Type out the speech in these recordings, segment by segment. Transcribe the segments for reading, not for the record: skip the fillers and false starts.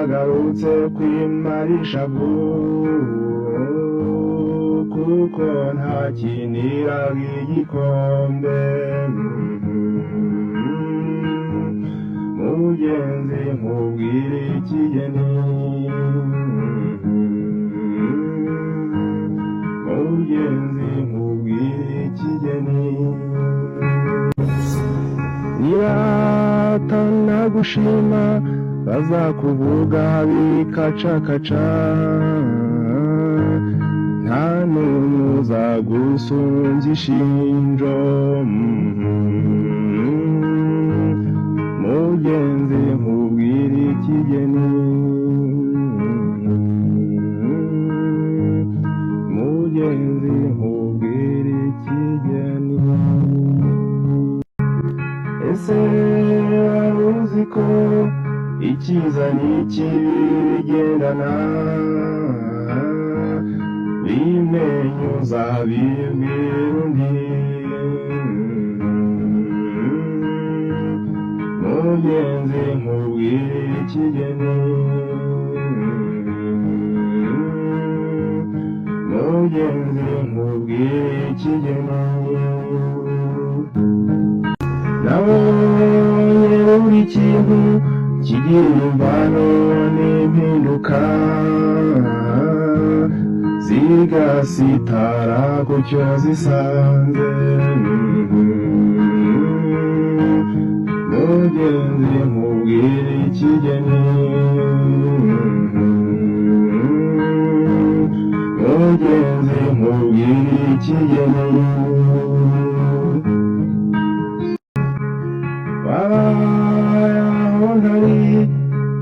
nagarutse kwimarisha kuko ntakiniraga igikombe. Mugenzi nkubwire ikigeni, mugenzi nkubwire ikigeni. Nibatanagushima bazakuvuga bikacakaca, nta n'umwe uzagusunza ishinjo. Mugenzi nkubwire ikigeni, mugenzi nkubwire ikigeni. Ese wari uzi ko icyiza n'ikibi bigendana? Bimenye uzabibwira undi. Mugenzi nkubwire ikigeni, mugenzi nkubwire ikigeni. Nabonye buri kintu kigira imvano n'impinduka, zigasitara ku cyo zisanze. Mugenzi nkubwire ikigeni, mugenzi nkubwire ikigeni. Babaho ntari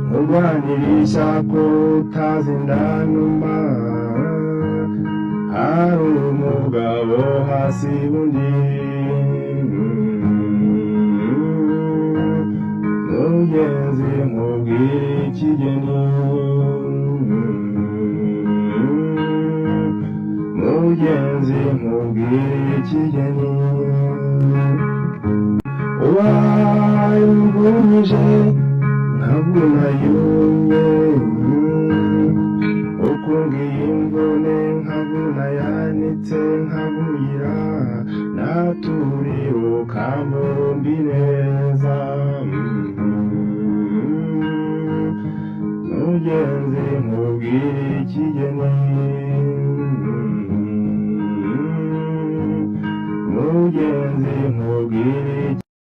nkurwanirisha ko utazindanuma, hari umugabo hasiba undi. Mugenzi nkubwire ikigeni, mugenzi nkubwire ikigeni. Ubaye umvunije nkabona yumye, ukungiye imvune nkabona yanitse nkabuyira, naturira ukambumbi neza. Mugenzi nkubwire ikigeni, mugenzi nkubwire